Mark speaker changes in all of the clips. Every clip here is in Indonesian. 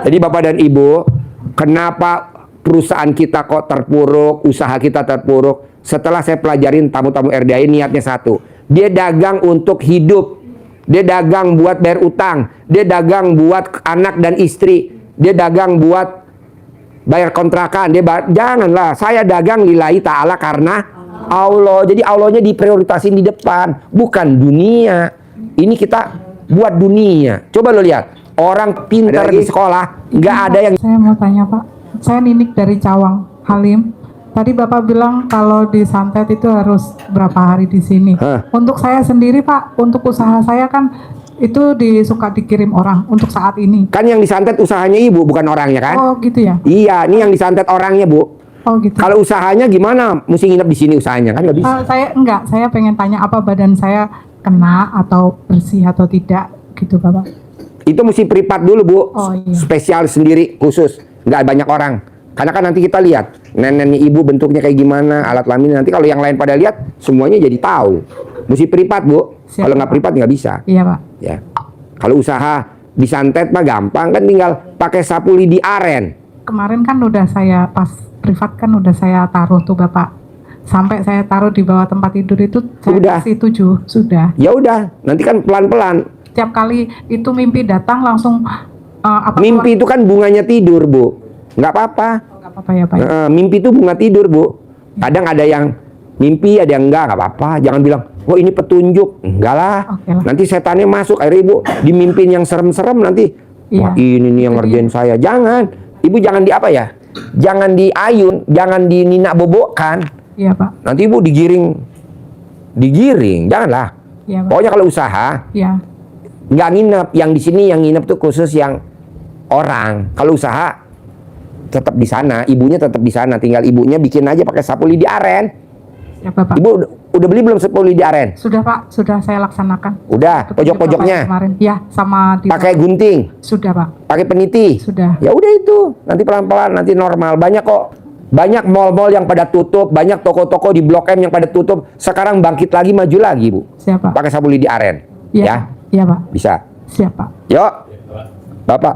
Speaker 1: Jadi Bapak dan Ibu, kenapa perusahaan kita kok terpuruk, usaha kita terpuruk? Setelah saya pelajarin tamu-tamu RDI, niatnya satu. Dia dagang untuk hidup. Dia dagang buat bayar utang. Dia dagang buat anak dan istri. Dia dagang buat bayar kontrakan. Janganlah, saya dagang lillahi ta'ala karena Allah. Jadi Allahnya diprioritasin di depan, bukan dunia. Ini kita buat dunia. Coba lo lihat. Orang pintar di sekolah, nggak ada yang...
Speaker 2: Saya mau tanya Pak, saya Ninik dari Cawang, Halim. Tadi Bapak bilang kalau disantet itu harus berapa hari di sini. Untuk saya sendiri Pak, untuk usaha saya kan itu suka dikirim orang untuk saat ini.
Speaker 1: Kan yang disantet usahanya Ibu, bukan orangnya kan?
Speaker 2: Oh gitu ya?
Speaker 1: Iya, ini yang disantet orangnya Bu.
Speaker 2: Oh gitu.
Speaker 1: Kalau usahanya gimana? Mesti nginep di sini usahanya kan nggak bisa.
Speaker 2: Saya pengen tanya apa badan saya kena atau bersih atau tidak gitu Bapak.
Speaker 1: Itu mesti privat dulu Bu,
Speaker 2: iya.
Speaker 1: Spesial sendiri, khusus, nggak banyak orang. Karena kan nanti kita lihat, neneknya Ibu bentuknya kayak gimana, alat kelamin, nanti kalau yang lain pada lihat, semuanya jadi tahu. Mesti privat Bu, kalau nggak privat nggak bisa.
Speaker 2: Iya Pak.
Speaker 1: Ya. Kalau usaha disantet mah gampang, kan tinggal pakai sapu lidi aren.
Speaker 2: Kemarin kan udah saya pas privat kan udah saya taruh tuh Bapak. Sampai saya taruh di bawah tempat tidur itu saya
Speaker 1: Udah.
Speaker 2: kasih 7, sudah.
Speaker 1: Ya udah, nanti kan pelan-pelan.
Speaker 2: Tiap kali itu mimpi datang langsung
Speaker 1: Mimpi itu kan bunganya tidur Bu, nggak apa-apa.
Speaker 2: Nggak apa-apa ya Pak.
Speaker 1: Mimpi itu bunga tidur Bu. Kadang ada yang mimpi, ada yang enggak apa-apa. Jangan bilang, oh ini petunjuk. Enggak lah.
Speaker 2: Oke lah.
Speaker 1: Nanti setannya masuk. Akhirnya Ibu dimimpin yang serem-serem nanti. Wah ini nih yang ngerjain saya. Jangan. Ibu jangan di apa ya? Jangan diayun, jangan dininak bobokkan.
Speaker 2: Iya Pak.
Speaker 1: Nanti Ibu digiring. Janganlah.
Speaker 2: Iya Pak.
Speaker 1: Pokoknya kalau usaha,
Speaker 2: Iya.
Speaker 1: nggak nginep. Yang di sini yang nginep tuh khusus yang orang. Kalau usaha tetap di sana, ibunya tetap di sana. Tinggal ibunya bikin aja pakai sapu lidi aren.
Speaker 2: Ya Bapak.
Speaker 1: Ibu udah beli belum sapu lidi aren?
Speaker 2: Sudah Pak, sudah saya laksanakan.
Speaker 1: Udah, pojok-pojoknya.
Speaker 2: Kemarin. Ya, sama di
Speaker 1: Pakai gunting,
Speaker 2: Sudah Pak.
Speaker 1: pakai peniti.
Speaker 2: Sudah.
Speaker 1: Ya udah itu. Nanti pelan-pelan, nanti normal. Banyak kok. Banyak mall-mall yang pada tutup, banyak toko-toko di Blok M yang pada tutup. Sekarang bangkit lagi, maju lagi, Bu.
Speaker 2: Siapa?
Speaker 1: Pakai sapu lidi aren.
Speaker 2: Iya.
Speaker 1: Ya,
Speaker 2: Iya Pak.
Speaker 1: bisa.
Speaker 2: Siap Pak.
Speaker 1: Yuk. Bapak.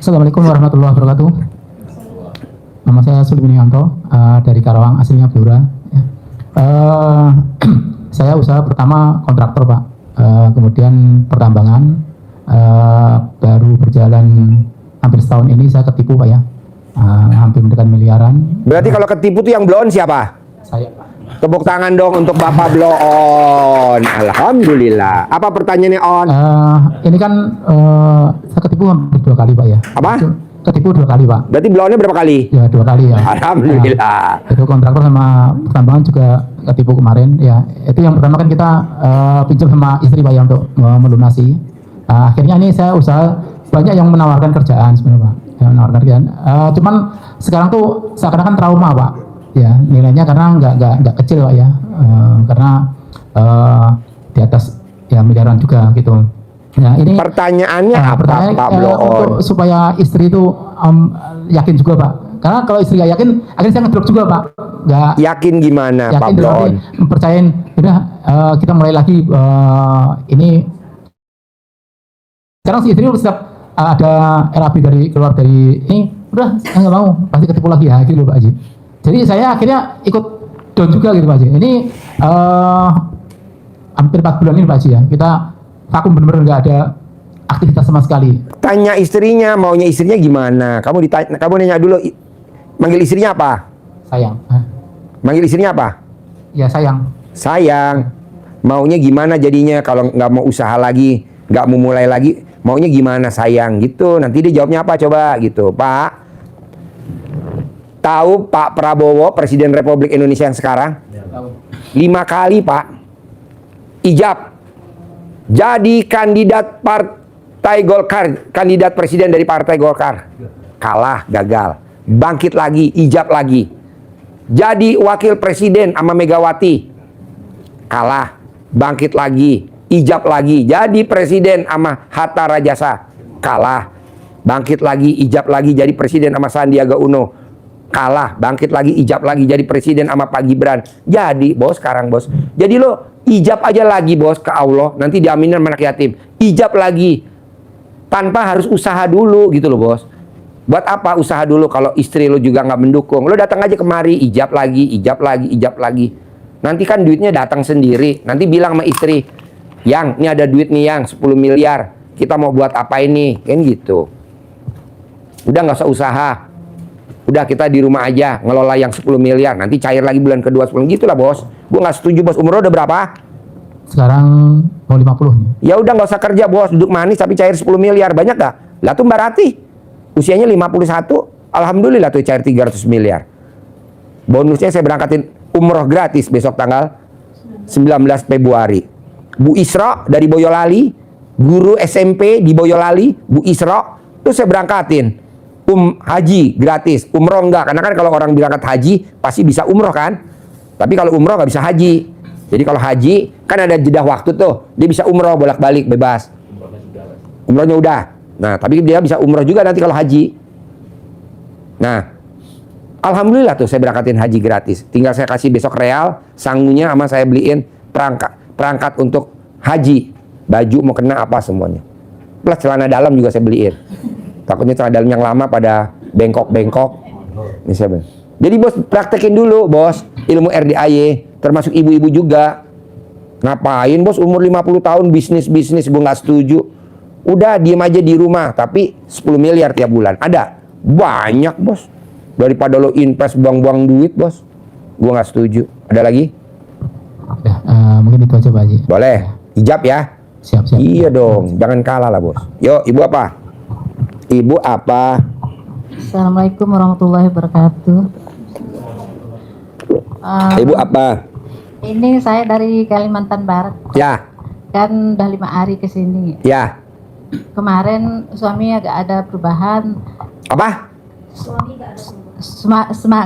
Speaker 3: Assalamualaikum warahmatullahi wabarakatuh. Nama saya Sulimin Yanto, dari Karawang, aslinya Blora. Ya. Saya usaha pertama kontraktor Pak, kemudian pertambangan, baru berjalan hampir setahun ini saya ketipu Pak ya, hampir mendekati miliaran.
Speaker 1: Berarti kalau ketipu tuh yang blow on siapa?
Speaker 3: Saya Pak.
Speaker 1: Tepuk tangan dong untuk Bapak blow on. Alhamdulillah. Apa pertanyaannya on?
Speaker 3: Ini kan saya ketipu hampir 2 kali Pak ya.
Speaker 1: Apa?
Speaker 3: Ketipu 2 kali Pak.
Speaker 1: Berarti blow onnya berapa kali?
Speaker 3: Ya 2 kali ya.
Speaker 1: Alhamdulillah.
Speaker 3: Itu kontraktor sama pertambangan juga ketipu kemarin ya. Itu yang pertama kan kita pinjam sama istri Pak ya untuk melunasi. Akhirnya ini saya usaha, banyak yang menawarkan kerjaan sebenarnya Pak. Yang menawarkan kerjaan. Cuman sekarang tuh seakan-akan trauma Pak. Ya nilainya karena nggak kecil Pak ya. Karena di atas ya miliaran juga gitu. Nah, ini
Speaker 1: Pertanyaannya apa Pak blow on?
Speaker 3: untuk supaya istri itu yakin juga Pak. Karena kalau istri nggak yakin, akhirnya saya ngedrop juga Pak. Nggak
Speaker 1: Yakin gimana Pak
Speaker 3: yakin
Speaker 1: blow on?
Speaker 3: percayain, udah kita mulai lagi ini. Sekarang si istri setiap ada RAB keluar dari ini, udah saya nggak mau, pasti ketipu lagi ya gitu Pak Haji. Jadi saya akhirnya ikut down juga gitu Pak Haji. Ini hampir 4 bulan ini Pak Haji ya, kita vakum benar-benar nggak ada aktivitas sama sekali.
Speaker 1: Tanya istrinya, maunya istrinya gimana? Kamu nanya dulu, manggil istrinya apa?
Speaker 3: Sayang.
Speaker 1: Manggil istrinya apa?
Speaker 3: Ya sayang.
Speaker 1: Sayang. Maunya gimana jadinya kalau nggak mau usaha lagi, nggak mau mulai lagi, maunya gimana sayang gitu. Nanti dia jawabnya apa coba gitu, Pak. Tahu Pak Prabowo, Presiden Republik Indonesia yang sekarang? 5 kali Pak. Ijab. Jadi kandidat Partai Golkar, kandidat presiden dari Partai Golkar. Kalah, gagal. Bangkit lagi, ijab lagi. Jadi wakil presiden sama Megawati. Kalah, bangkit lagi, ijab lagi. Jadi presiden sama Hatta Rajasa. Kalah, bangkit lagi, ijab lagi. Jadi presiden sama Sandiaga Uno. Kalah, bangkit lagi, ijab lagi. Jadi presiden sama Pak Gibran. Jadi, bos sekarang bos. Jadi lo ijab aja lagi bos ke Allah. Nanti diaminin sama anak yatim. Ijab lagi. tanpa harus usaha dulu gitu loh bos. Buat apa usaha dulu kalau istri lo juga nggak mendukung? Lo datang aja kemari, ijab lagi, ijab lagi, ijab lagi. Nanti kan duitnya datang sendiri. Nanti bilang sama istri, yang ini ada duit nih yang 10 miliar. Kita mau buat apa ini? Kan gitu. Udah nggak usah usaha. Udah kita di rumah aja ngelola yang 10 miliar. Nanti cair lagi bulan kedua 10. Gitulah bos. Gue nggak setuju bos. Umur lo udah berapa?
Speaker 3: Sekarang mau 50 nih.
Speaker 1: Ya udah nggak usah kerja bos. Duduk manis tapi cair 10 miliar. Banyak gak? Lah tuh Mbak Rati. Usianya 51. Alhamdulillah tuh cair 300 miliar. Bonusnya saya berangkatin umroh gratis besok tanggal 19 Februari. Bu Isra dari Boyolali. Guru SMP di Boyolali. Bu Isra. Terus saya berangkatin. Haji gratis. Umroh enggak. Karena kan kalau orang berangkat haji pasti bisa umroh kan. Tapi kalau umroh nggak bisa haji. Jadi kalau haji kan ada jeda waktu tuh. Dia bisa umroh bolak-balik bebas. Umrohnya udah. Nah, tapi dia bisa umroh juga nanti kalau haji. Nah, alhamdulillah tuh saya berangkatin haji gratis. Tinggal saya kasih besok real, sangunya sama saya beliin perangkat untuk haji. Baju mau kena apa semuanya. Plus celana dalam juga saya beliin. Takutnya celana dalam yang lama pada bengkok-bengkok. Ini saya beli. Jadi bos praktekin dulu bos ilmu RDAY. Termasuk ibu-ibu juga. Ngapain bos umur 50 tahun bisnis-bisnis, gue nggak setuju. Udah diem aja di rumah, tapi 10 miliar tiap bulan. Ada? Banyak bos. Daripada lo invest buang-buang duit bos. Gue nggak setuju. Ada lagi?
Speaker 3: Ya, mungkin itu aja Pak Haji.
Speaker 1: Boleh. Ijab ya?
Speaker 3: Siap-siap.
Speaker 1: Iya dong, jangan kalah lah bos. Yuk, ibu apa? Ibu apa?
Speaker 4: Assalamualaikum warahmatullahi wabarakatuh.
Speaker 1: Ibu apa?
Speaker 4: Ini saya dari Kalimantan Barat.
Speaker 1: Ya,
Speaker 4: Kan udah 5 hari ke sini.
Speaker 1: ya.
Speaker 4: Kemarin suami agak ada perubahan.
Speaker 1: Apa?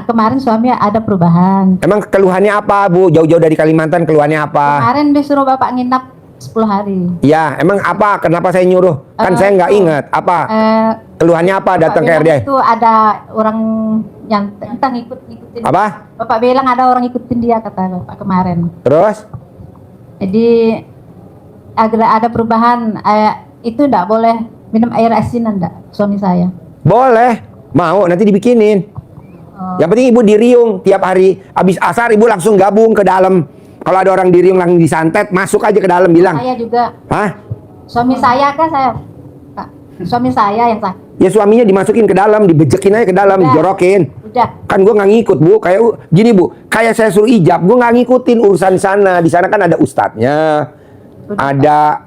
Speaker 4: Kemarin suami ada perubahan.
Speaker 1: Emang keluhannya apa bu? Jauh-jauh dari Kalimantan keluhannya apa?
Speaker 4: Kemarin disuruh bapak nginap 10 hari.
Speaker 1: Ya, emang apa? Kenapa saya nyuruh? Kan saya nggak ingat. Apa? Keluhannya apa datang ke
Speaker 4: Bapak
Speaker 1: RD?
Speaker 4: bilang itu ada orang yang entah ngikutin.
Speaker 1: Apa?
Speaker 4: Bapak bilang ada orang ngikutin dia, kata bapak kemarin.
Speaker 1: Terus?
Speaker 4: Jadi ada perubahan. Itu enggak boleh minum air asinan enggak suami saya.
Speaker 1: Boleh. Mau, nanti dibikinin. Yang penting ibu di riung tiap hari. Habis asar ibu langsung gabung ke dalam. Kalau ada orang di riung langsung disantet, masuk aja ke dalam bilang.
Speaker 4: Saya juga.
Speaker 1: Hah?
Speaker 4: Suami saya kan Pak. Suami saya yang sakit.
Speaker 1: Ya suaminya dimasukin ke dalam, dibejekin aja ke dalam,
Speaker 4: Udah.
Speaker 1: dijorokin.
Speaker 4: Udah.
Speaker 1: Kan gue nggak ngikut bu, kayak gini bu, kayak saya suruh ijab, gue nggak ngikutin urusan sana. Di sana kan ada ustadznya, ada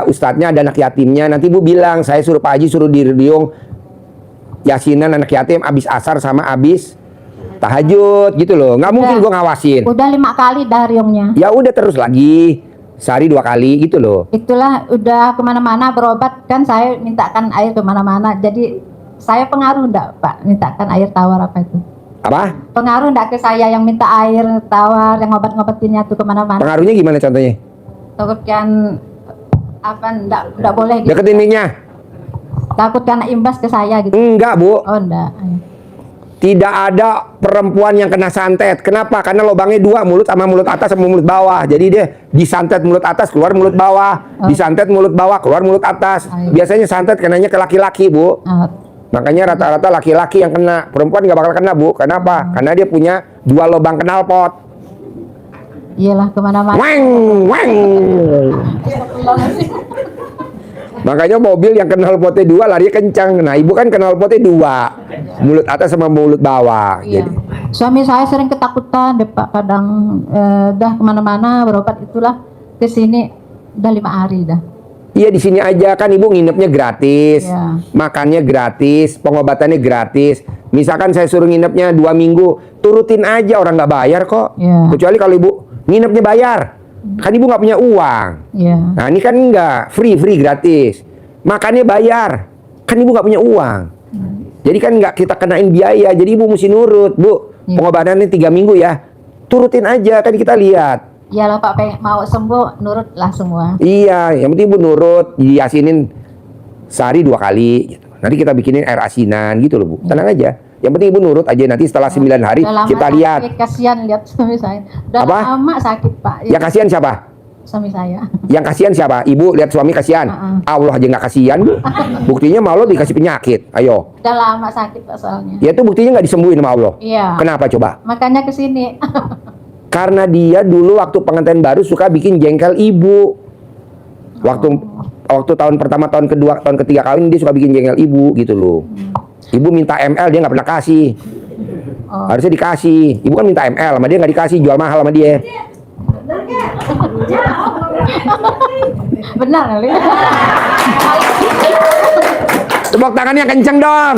Speaker 1: ustadznya, ada anak yatimnya. Nanti bu bilang, saya suruh Pak Haji suruh di riung yasinan anak yatim abis asar sama abis tahajud gitu loh. Nggak mungkin gue ngawasin.
Speaker 4: Udah 5 kali dah riungnya.
Speaker 1: Ya udah terus lagi, sehari 2 kali gitu loh.
Speaker 4: Itulah udah kemana-mana berobat kan, saya mintakan air kemana-mana. Jadi saya pengaruh enggak Pak mintakan air tawar apa itu?
Speaker 1: Apa?
Speaker 4: Pengaruh enggak ke saya yang minta air tawar yang ngobat-ngobatinnya tuh kemana-mana?
Speaker 1: Pengaruhnya gimana contohnya?
Speaker 4: Takut kan apa enggak boleh gitu.
Speaker 1: Deketin mic-nya.
Speaker 4: Takut karena imbas ke saya gitu.
Speaker 1: Enggak bu.
Speaker 4: Oh enggak.
Speaker 1: Tidak ada perempuan yang kena santet. Kenapa? Karena lubangnya 2, mulut sama mulut atas sama mulut bawah. Jadi dia disantet mulut atas, keluar mulut bawah. Disantet mulut bawah, keluar mulut atas. Biasanya santet kenanya ke laki-laki, Bu. Makanya rata-rata laki-laki yang kena. Perempuan nggak bakal kena, Bu. Kenapa? Karena dia punya 2 lubang knalpot.
Speaker 4: Iyalah kemana-mana.
Speaker 1: Weng, weng. Makanya mobil yang knalpotnya 2 larinya kencang. Nah, ibu kan knalpotnya 2, mulut atas sama mulut bawah.
Speaker 4: Iya.
Speaker 1: Jadi,
Speaker 4: Suami saya sering ketakutan deh Pak, kadang dah kemana-mana berobat itulah ke sini udah 5 hari dah.
Speaker 1: iya di sini aja kan ibu nginepnya gratis,
Speaker 4: Iya.
Speaker 1: makannya gratis, pengobatannya gratis. Misalkan saya suruh nginepnya 2 minggu, turutin aja, orang nggak bayar kok.
Speaker 4: Iya.
Speaker 1: Kecuali kalau ibu nginepnya bayar, kan ibu nggak punya uang.
Speaker 4: Iya.
Speaker 1: Nah ini kan nggak, free gratis. Makannya bayar, kan ibu nggak punya uang. Jadi kan nggak kita kenain biaya, jadi ibu mesti nurut, Bu.
Speaker 4: Iya.
Speaker 1: Pengobatannya 3 minggu ya, turutin aja, kan kita lihat.
Speaker 4: Iyalah Pak, mau sembuh nurut lah semua.
Speaker 1: Iya, yang penting ibu nurut, diasinin sehari 2 kali. Gitu. Nanti kita bikinin air asinan gitu loh Bu. Tenang aja. Yang penting ibu nurut aja. Nanti setelah 9 hari
Speaker 4: Udah lama
Speaker 1: kita
Speaker 4: sakit,
Speaker 1: lihat.
Speaker 4: Kasihan lihat suami saya. Udah
Speaker 1: Apa?
Speaker 4: lama sakit Pak.
Speaker 1: Ya kasihan siapa?
Speaker 4: suami saya.
Speaker 1: Yang kasihan siapa? Ibu lihat suami kasihan. Allah aja nggak kasihan, Bu. Buktinya malah dikasih penyakit. Ayo.
Speaker 4: Udah lama sakit Pak soalnya.
Speaker 1: Ya itu buktinya nggak disembuhin sama Allah.
Speaker 4: Iya.
Speaker 1: Kenapa coba?
Speaker 4: Makanya ke sini.
Speaker 1: Karena dia dulu waktu pengantin baru suka bikin jengkel ibu. Waktu tahun pertama, tahun kedua, tahun ketiga kali dia suka bikin jengkel ibu gitu loh. Ibu minta ML dia nggak pernah kasih. Harusnya dikasih. Ibu kan minta ML sama dia nggak dikasih, jual mahal sama dia.
Speaker 4: Benar kali.
Speaker 1: Tepuk tangannya kenceng dong.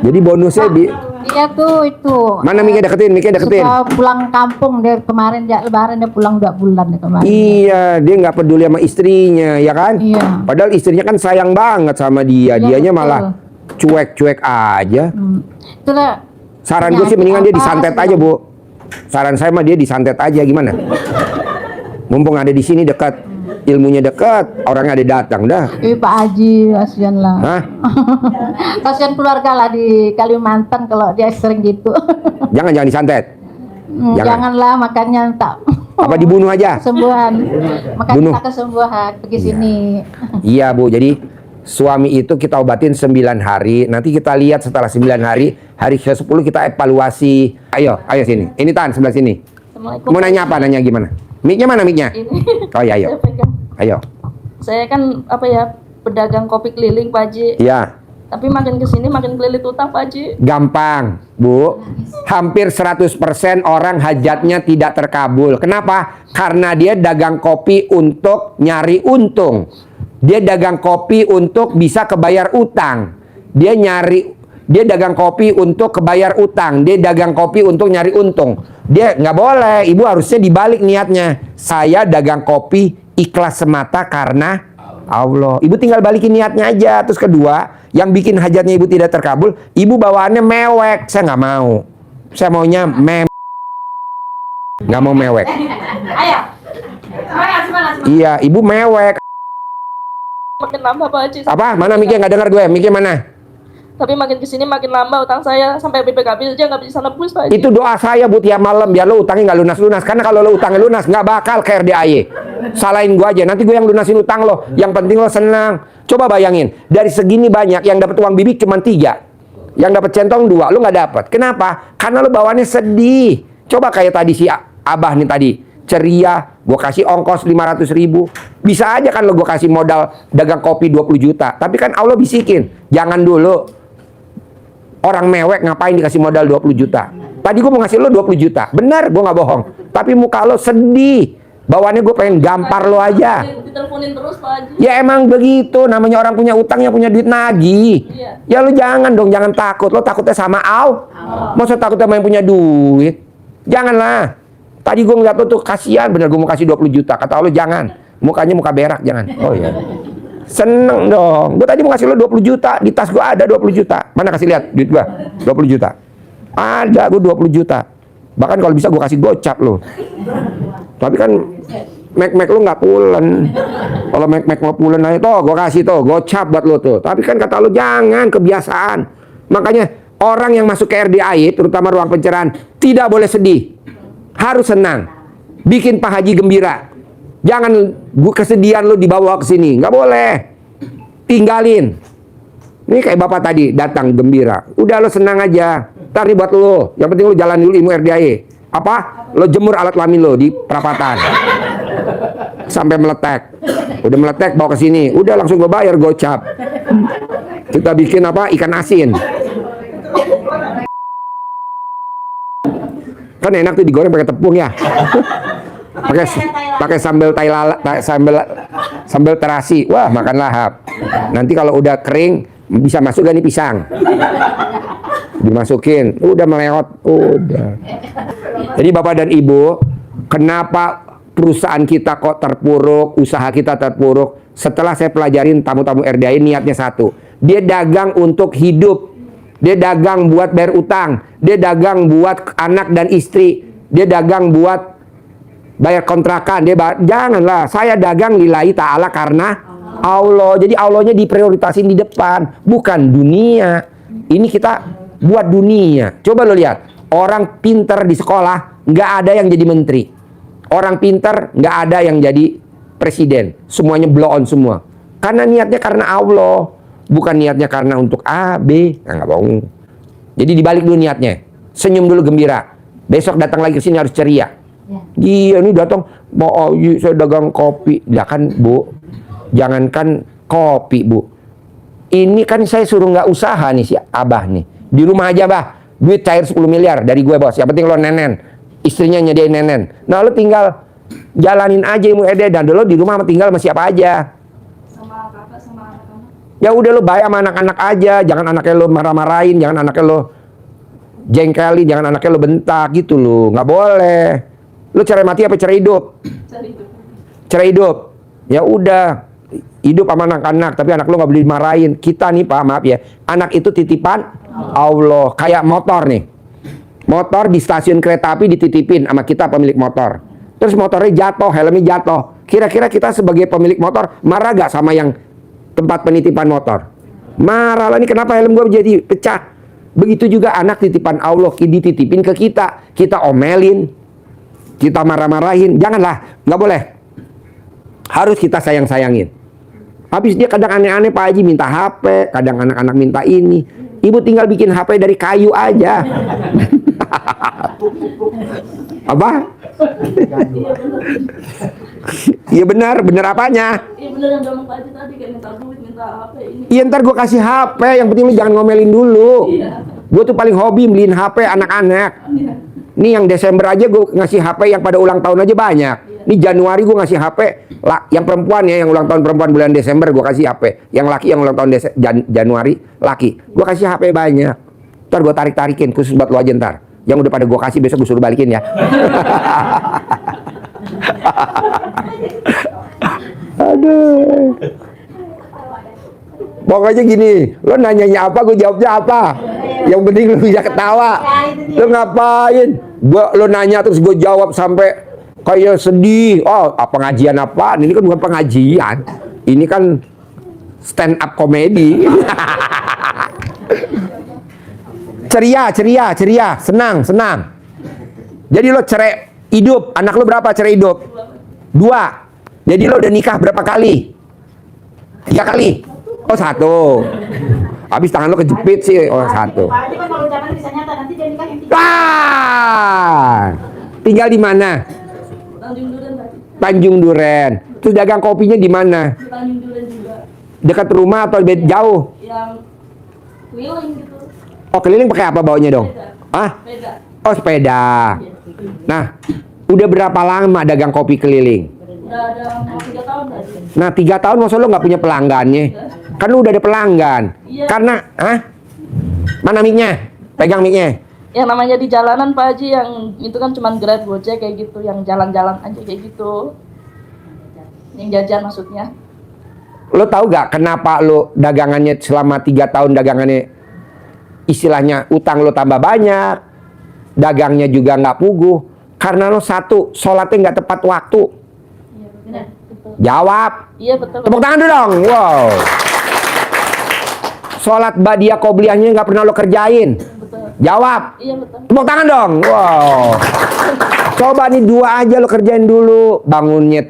Speaker 1: Jadi bonusnya di
Speaker 4: Iya tuh itu.
Speaker 1: mana Mika deketin,
Speaker 4: Suka pulang kampung dari kemarin ya Lebaran dia pulang 2 bulan ya kemarin.
Speaker 1: Iya, dia nggak peduli sama istrinya, ya kan?
Speaker 4: Iya.
Speaker 1: Padahal istrinya kan sayang banget sama dia,
Speaker 4: Iya,
Speaker 1: dianya
Speaker 4: betul.
Speaker 1: malah cuek-cuek aja.
Speaker 4: Itulah.
Speaker 1: Saran gue sih mendingan dia
Speaker 4: Apa,
Speaker 1: disantet
Speaker 4: sih?
Speaker 1: aja, Bu. Saran saya mah dia disantet aja, gimana? Mumpung ada di sini dekat, ilmunya dekat, orangnya ada datang dah.
Speaker 4: Pak Haji, kasihan lah.
Speaker 1: Hah?
Speaker 4: Kasihan keluarga lah di Kalimantan kalau dia sering gitu.
Speaker 1: Jangan disantet. Jangan.
Speaker 4: Janganlah makanya tak.
Speaker 1: Apa dibunuh aja?
Speaker 4: Kesembuhan. Makanya
Speaker 1: Bunuh.
Speaker 4: kita kesembuhan pergi sini.
Speaker 1: Iya, Bu. Jadi suami itu kita obatin 9 hari. Nanti kita lihat setelah 9 hari, hari ke-10 kita evaluasi. Ayo sini. Ini Tan, sebelah sini.
Speaker 5: Assalamualaikum.
Speaker 1: Mau nanya apa? Nanya gimana? Mic-nya mana mic-nya?
Speaker 5: Ini
Speaker 1: Oh ya, ayo.
Speaker 5: saya pegang.
Speaker 1: Ayo.
Speaker 5: Saya kan pedagang kopi keliling Pak Haji.
Speaker 1: Iya.
Speaker 5: Tapi makin kesini makin kelilit utang Pak Haji.
Speaker 1: Gampang, Bu. Hampir 100% orang hajatnya tidak terkabul. Kenapa? Karena dia dagang kopi untuk nyari untung. Dia dagang kopi untuk bisa kebayar utang. Dia dagang kopi untuk kebayar utang. Dia dagang kopi untuk nyari untung. Dia nggak boleh. Ibu harusnya dibalik niatnya. Saya dagang kopi ikhlas semata karena Allah. Ibu tinggal balikin niatnya aja. Terus kedua, yang bikin hajatnya ibu tidak terkabul, ibu bawaannya mewek. Saya nggak mau. Saya maunya nggak mau mewek. Iya, ibu mewek.
Speaker 5: Makin nambah Pak Haji.
Speaker 1: Apa? Mana mic-nya nggak dengar gue? Mic-nya mana?
Speaker 5: Tapi makin kesini makin nambah utang saya sampai BPKB aja nggak bisa nebus Pak Haji.
Speaker 1: Itu doa saya bu tiap malam biar lo utangnya nggak lunas-lunas. Karena kalau lo utangnya lunas nggak bakal ke RDAY. Salahin gue aja. Nanti gue yang lunasin utang lo. Yang penting lo senang. Coba bayangin. Dari segini banyak yang dapat uang bibit cuma 3. Yang dapat centong 2. Lo nggak dapat. Kenapa? Karena lo bawaannya sedih. Coba kayak tadi si Abah nih tadi. Ceria. Gue kasih ongkos 500.000. Bisa aja kan lo gue kasih modal dagang kopi 20 juta. Tapi kan Allah bisikin. Jangan dulu. Orang mewek ngapain dikasih modal 20 juta? Tadi gue mau ngasih lo 20 juta. Benar, gue nggak bohong. Tapi muka lo sedih. Bawaannya gue pengen gampar lo aja.
Speaker 5: Diteleponin terus Pak Haji.
Speaker 1: Ya emang begitu. Namanya orang punya utang yang punya duit nagih.
Speaker 5: Iya.
Speaker 1: Ya lo jangan dong, jangan takut. Lo takutnya sama Masa takut sama yang punya duit? Janganlah. Tadi gue ngeliat lo tuh kasihan. Bener gue mau kasih 20 juta. Kata lo jangan. Mukanya muka berak, jangan. Oh iya. Seneng dong. Gue tadi mau kasih lo 20 juta. Di tas gue ada 20 juta. Mana kasih lihat duit gue? 20 juta. Ada gue 20 juta. Bahkan kalau bisa gue kasih gocap lo. Tapi kan Mac lo nggak pulen. Kalau Mac lo pulen aja tuh gue kasih tuh gocap buat lo tuh. Tapi kan kata lo jangan, kebiasaan. Makanya orang yang masuk ke RDAY, terutama ruang pencerahan, tidak boleh sedih. Harus senang. Bikin Pak Haji gembira. Jangan kesedihan lu dibawa ke sini, nggak boleh. Tinggalin. Ini kayak bapak tadi datang gembira. Udah lo senang aja. Tari buat lo. Yang penting lo jalan dulu ilmu RDAY. Apa? Lo jemur alat kelamin lo di perapatan. Sampai meletek. Udah meletek bawa ke sini. Udah langsung gue bayar gocap. Kita bikin apa? Ikan asin. Kan enak tuh digoreng pakai tepung ya. pakai sambal sambal terasi. Wah, makan lahap. Nanti kalau udah kering bisa masuk gak nih pisang? Dimasukin, udah melewat, udah. Jadi Bapak dan Ibu, kenapa perusahaan kita kok terpuruk, usaha kita terpuruk? Setelah saya pelajarin tamu-tamu RDAY niatnya satu. Dia dagang untuk hidup. Dia dagang buat bayar utang. Dia dagang buat anak dan istri. Dia dagang buat bayar kontrakan. Janganlah, saya dagang lillahi ta'ala karena Allah. Jadi Allahnya diprioritasin di depan, bukan dunia. Ini kita buat dunia. Coba lo lihat, orang pinter di sekolah nggak ada yang jadi menteri. Orang pintar nggak ada yang jadi presiden. Semuanya blow on semua. Karena niatnya karena Allah, bukan niatnya karena untuk A, B. Nah, nggak bohong. Jadi dibalik dulu niatnya. Senyum dulu gembira. Besok datang lagi ke sini harus ceria. Iya, ini datang mau saya dagang kopi. Ya kan, Bu. Jangankan kopi, Bu. Ini kan saya suruh nggak usaha nih si Abah nih. Di rumah aja, Bah. Duit cair 10 miliar dari gue, Bos. Yang penting lo nenen. Istrinya nyediain nenen. Nah, lo tinggal jalanin aja ilmu edan. Dan lo di rumah tinggal sama siapa aja.
Speaker 5: Sama kakak, sama anak-anak.
Speaker 1: Ya udah lo baik sama anak-anak aja. Jangan anaknya lo marah-marahin. Jangan anaknya lo jengkelin. Jangan anaknya lo bentak gitu lo. Nggak boleh. Lo cerai mati apa cerai hidup?
Speaker 5: Cari itu.
Speaker 1: Cerai hidup. Ya udah. Hidup sama anak-anak. Tapi anak lo nggak boleh dimarahin. Kita nih, Pak, maaf ya. Anak itu titipan Allah. Kayak motor nih. Motor di stasiun kereta api dititipin sama kita pemilik motor. Terus motornya jatuh, helmnya jatuh. Kira-kira kita sebagai pemilik motor marah gak sama yang tempat penitipan motor? Marah lah, ini kenapa helm gue jadi pecah? Begitu juga anak titipan Allah dititipin ke kita. Kita omelin, kita marah-marahin. Janganlah, nggak boleh. Harus kita sayang-sayangin. Habis dia kadang aneh-aneh, Pak Haji minta HP, kadang anak-anak minta ini. Ibu tinggal bikin HP dari kayu aja. Apa? Iya benar, benar apanya?
Speaker 5: Iya bener yang ngomong Pak Haji tadi, kayak minta duit, minta HP ini.
Speaker 1: Iya ntar gue kasih HP, yang penting lu jangan ngomelin dulu.
Speaker 5: Iya.
Speaker 1: Gue tuh paling hobi beliin HP anak-anak.
Speaker 5: Iya.
Speaker 1: Nih yang Desember aja gue ngasih HP yang pada ulang tahun aja banyak. Nih Januari gue ngasih HP yang perempuan ya, yang ulang tahun perempuan bulan Desember gue kasih HP. Yang laki yang ulang tahun Januari laki. Gue kasih HP banyak. Ntar gue tarik-tarikin khusus buat lo aja ntar. Yang udah pada gue kasih besok gue suruh balikin ya. Aduh. Pokoknya gini, lo nanyanya apa, gue jawabnya apa. Yang penting lo bisa ketawa. Lo ngapain? Lo nanya terus gue jawab sampai kayak sedih. Oh, pengajian apa? Ini kan bukan pengajian. Ini kan stand up comedy. Ceria, senang. Jadi lo cerai hidup, anak lo berapa cerai hidup? 2. Jadi lo udah nikah berapa kali? 3 kali? Oh 1. Habis tangan lo kejepit sih, oh 1. Tinggal di mana?
Speaker 5: Tanjung Duren tadi.
Speaker 1: Tanjung Duren. Terus dagang kopinya di mana?
Speaker 5: Di Tanjung Duren juga.
Speaker 1: Dekat rumah atau jauh?
Speaker 5: Yang keliling gitu.
Speaker 1: Oh keliling pakai apa baunya dong? Ah?
Speaker 5: Beda.
Speaker 1: Oh sepeda. Nah, udah berapa lama dagang kopi keliling?
Speaker 5: Udah ada 3 tahun tadi.
Speaker 1: Nah 3 tahun masa lo nggak punya pelanggannya? Kan lu udah ada pelanggan.
Speaker 5: Iya.
Speaker 1: Karena, mana mic-nya? Pegang mic-nya.
Speaker 5: Yang namanya di jalanan Pak Haji, yang itu kan cuman Grab, Gojek kayak gitu, yang jalan-jalan aja kayak gitu. Yang jajan maksudnya.
Speaker 1: Lo tahu gak kenapa lo dagangannya selama 3 tahun dagangannya istilahnya utang lo tambah banyak, dagangnya juga nggak puguh? Karena lo satu, sholatnya nggak tepat waktu.
Speaker 5: Iya benar. Betul.
Speaker 1: Jawab.
Speaker 5: Iya betul.
Speaker 1: Tepuk tangan dulu dong. Wow. Sholat badiah qobliyahnya nggak pernah lo kerjain.
Speaker 5: Betul.
Speaker 1: Jawab.
Speaker 5: Iya betul.
Speaker 1: Tepuk tangan dong. Wow. Coba nih 2 aja lo kerjain dulu. Bangunnya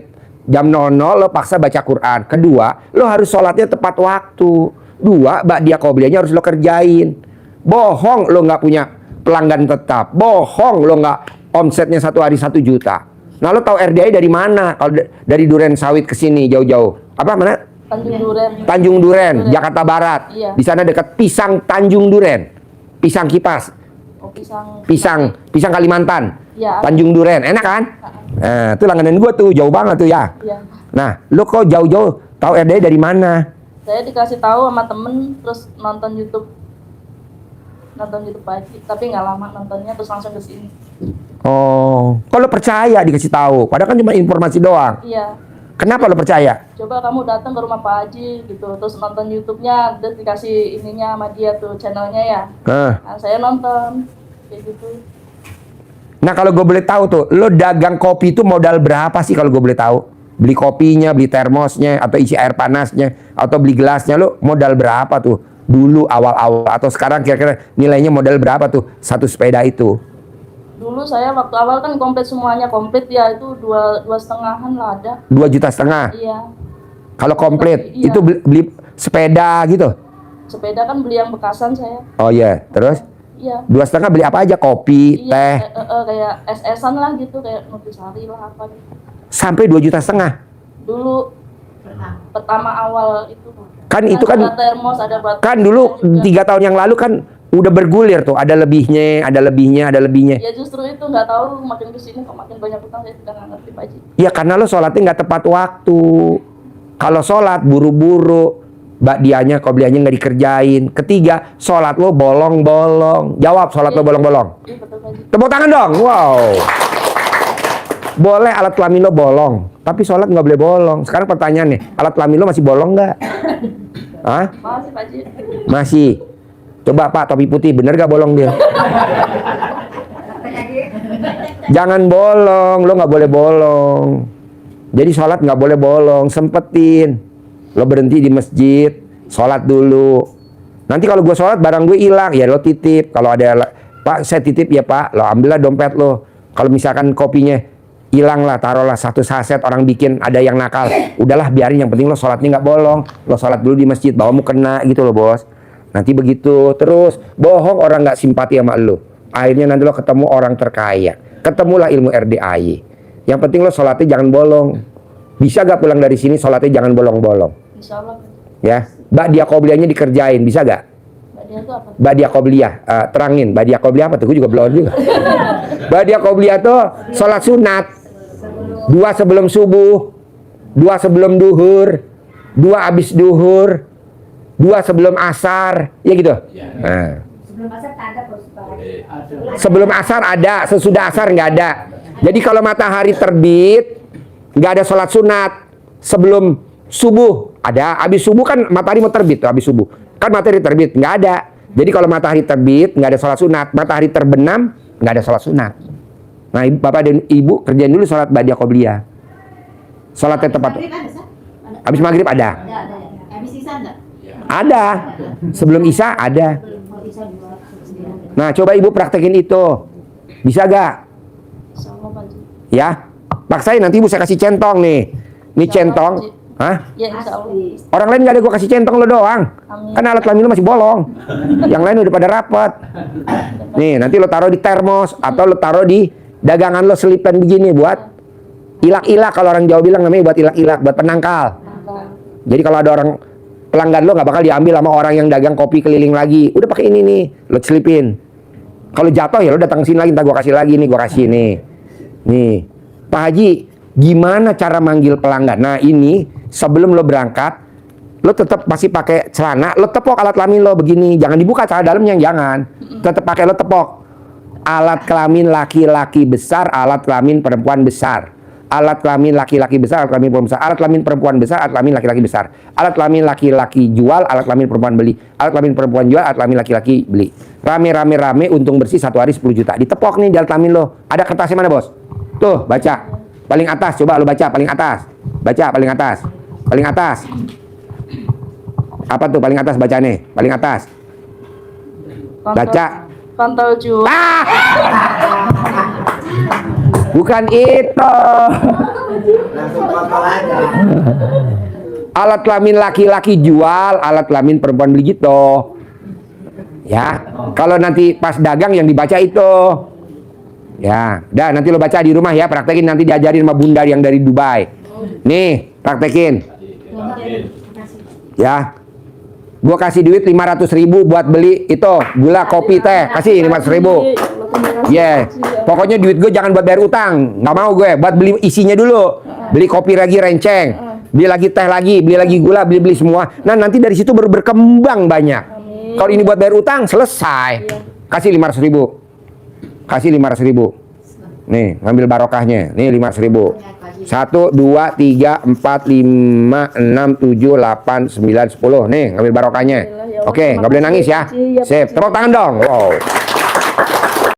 Speaker 1: jam 00 lo paksa baca Quran. Kedua, lo harus sholatnya tepat waktu. 2, badiah qobliyahnya harus lo kerjain. Bohong lo nggak punya pelanggan tetap. Bohong lo nggak omsetnya 1 hari 1 juta. Nah lo tahu RDI dari mana? Kalau dari Duren Sawit ke sini jauh-jauh. Apa mana?
Speaker 5: Tanjung Duren.
Speaker 1: Tanjung Duren, Jakarta Barat.
Speaker 5: Iya.
Speaker 1: Di sana dekat Pisang Tanjung Duren. Pisang Kipas.
Speaker 5: Oh,
Speaker 1: Pisang Kalimantan.
Speaker 5: Iya.
Speaker 1: Tanjung Duren. Enak kan? Nah, itu langganan gua tuh, jauh banget tuh ya.
Speaker 5: Iya.
Speaker 1: Nah, lu kok jauh-jauh tahu RDI dari mana?
Speaker 5: Saya dikasih tahu sama temen, terus nonton YouTube pagi, tapi nggak lama nontonnya, terus langsung ke sini.
Speaker 1: Oh, kalau percaya dikasih tahu. Padahal kan cuma informasi doang.
Speaker 5: Iya.
Speaker 1: Kenapa lo percaya?
Speaker 5: Coba kamu datang ke rumah Pak Haji gitu, terus nonton YouTube-nya, terus dikasih ininya sama dia tuh channelnya ya. Nah, saya nonton kayak gitu.
Speaker 1: Nah, kalau gue boleh tahu tuh, lo dagang kopi itu modal berapa sih kalau gue boleh tahu? Beli kopinya, beli termosnya, atau isi air panasnya, atau beli gelasnya, lo modal berapa tuh? Dulu awal-awal atau sekarang kira-kira nilainya modal berapa tuh satu sepeda itu?
Speaker 5: Dulu saya waktu awal kan komplit semuanya komplit ya, itu 2,5-an lah ada.
Speaker 1: 2,5 juta.
Speaker 5: Iya.
Speaker 1: Kalau komplit
Speaker 5: Iya.
Speaker 1: itu beli sepeda gitu.
Speaker 5: Sepeda kan beli yang bekasan saya.
Speaker 1: Oh iya, terus
Speaker 5: Iya.
Speaker 1: 2,5 beli apa aja? Kopi, teh,
Speaker 5: Iya, kayak es-esan lah gitu, kayak Nutrisari lah apa gitu.
Speaker 1: sampai 2,5 juta.
Speaker 5: Dulu pertama awal itu.
Speaker 1: Kan itu kan
Speaker 5: ada termos, ada batu.
Speaker 1: kan dulu
Speaker 5: juga.
Speaker 1: 3 tahun yang lalu kan udah bergulir tuh, ada lebihnya, ada lebihnya, ada lebihnya.
Speaker 5: Ya justru itu nggak tahu makin kesini kok makin banyak utang, saya sudah nggak ngerti Pak Haji.
Speaker 1: Ya karena lo sholatnya nggak tepat waktu. Kalau sholat buru-buru, bakdianya, qobliyahnya nggak dikerjain. Ketiga, sholat lo bolong-bolong. Jawab, sholat lo bolong-bolong.
Speaker 5: Iya betul Pak Haji.
Speaker 1: Tepuk tangan dong. Wow. Boleh alat kelamin lo bolong, tapi sholat nggak boleh bolong. Sekarang pertanyaannya, alat kelamin lo masih bolong nggak? Hah?
Speaker 5: Makasih Pak Haji.
Speaker 1: Masih. Coba Pak, topi putih, bener gak bolong dia? Jangan bolong, lo nggak boleh bolong. Jadi sholat nggak boleh bolong, sempetin. Lo berhenti di masjid, sholat dulu. Nanti kalau gue sholat barang gue hilang, ya lo titip. Kalau ada, Pak saya titip ya Pak, lo ambillah dompet lo. Kalau misalkan kopinya hilang lah, taruhlah 1 saset orang bikin, ada yang nakal. Udahlah biarin, yang penting lo sholatnya nggak bolong. Lo sholat dulu di masjid, bawamu kena gitu lo bos. Nanti begitu terus, bohong orang nggak simpati sama lo. Akhirnya nanti lo ketemu orang terkaya. Ketemulah ilmu RDAY. Yang penting lo sholatnya jangan bolong. Bisa gak pulang dari sini sholatnya jangan bolong-bolong?
Speaker 5: Insya Allah.
Speaker 1: Ya, ba'diyah qobliyahnya dikerjain, bisa gak?
Speaker 5: Mbak Dia itu apa?
Speaker 1: Ba'diyah qobliyah, terangin. Ba'diyah qobliyah apa tuh? Gue juga belum juga. Ba'diyah qobliyah tuh sholat sunat. 2 sebelum subuh, 2 sebelum duhur, 2 abis duhur, 2 sebelum asar, ya gitu. Nah. Sebelum asar ada, sesudah asar nggak ada. Jadi kalau matahari terbit, nggak ada sholat sunat. Sebelum subuh ada, habis subuh kan matahari mau terbit tuh, habis subuh kan matahari terbit, nggak ada. Jadi kalau matahari terbit nggak ada sholat sunat, matahari terbenam nggak ada sholat sunat. Nah bapak dan ibu kerjain dulu sholat ba'diyah qobliyah. Sholatnya tepat. Habis maghrib ada.
Speaker 6: Habis isya enggak?
Speaker 1: Ada. Sebelum isya ada. Nah coba ibu praktekin itu, bisa gak?
Speaker 5: Insya Allah Pak Haji.
Speaker 1: Ya, paksain nanti ibu saya kasih centong nih. Ini centong. Hah?
Speaker 5: Ya Insya Allah.
Speaker 1: Orang lain gak ada, gue kasih centong lo doang.
Speaker 5: Amin.
Speaker 1: Kan alat kelamin lo masih bolong. Yang lain udah pada rapet. Nih, nanti lo taruh di termos atau lo taruh di dagangan lo, selipan begini buat ilak-ilak. Kalau orang Jawa bilang namanya buat ilak-ilak, buat penangkal. Jadi kalau ada orang pelanggan lo nggak bakal diambil sama orang yang dagang kopi keliling lagi. Udah pakai ini nih, lo selipin. Kalau jatuh ya lo datang sini lagi, ntar gue kasih lagi nih, gue kasih nih. Nih, Pak Haji, gimana cara manggil pelanggan? Nah ini sebelum lo berangkat, lo tetap masih pakai celana, lo tepok alat kelamin lo begini, jangan dibuka celana dalamnya, jangan. Tetap pakai lo tepok. Alat kelamin laki-laki besar, alat kelamin perempuan besar. Alat kelamin laki-laki besar, alat kelamin perempuan besar. Alat kelamin perempuan besar, alat kelamin laki-laki besar. Alat kelamin laki-laki jual, alat kelamin perempuan beli. Alat kelamin perempuan jual, alat kelamin laki-laki beli. Rame-rame untung bersih 1 hari 10 juta. Ditepok nih di alat kelamin lo. Ada kertasnya mana bos? Tuh baca. Paling atas, coba lo baca paling atas. Baca paling atas. Paling atas. Apa tuh paling atas bacanya? Paling atas. Baca.
Speaker 5: Kontol jual.
Speaker 1: Ah! Bukan itu. Alat kelamin laki-laki jual, alat kelamin perempuan beli gitu. Ya, kalau nanti pas dagang yang dibaca itu. Ya, dah nanti lo baca di rumah ya, praktekin nanti diajarin sama bunda yang dari Dubai. Nih, praktekin. Ya. Gua kasih duit 500.000 buat beli itu gula, kopi, teh. Kasih 500.000. Yeah. Pokoknya duit gue jangan buat bayar utang. Nggak mau gue. Buat beli isinya dulu. Beli kopi lagi renceng. Beli lagi teh lagi. Beli lagi gula. Beli semua. Nah nanti dari situ baru berkembang banyak. Kalau ini buat bayar utang selesai. Kasih 500.000. Kasih 500.000. Nih ngambil barokahnya. Nih 500.000. 1, 2, 3, 4, 5, 6, 7, 8, 9, 10. Nih ngambil barokahnya. Oke, nggak boleh nangis ya. Sip. Tepuk tangan dong. Wow.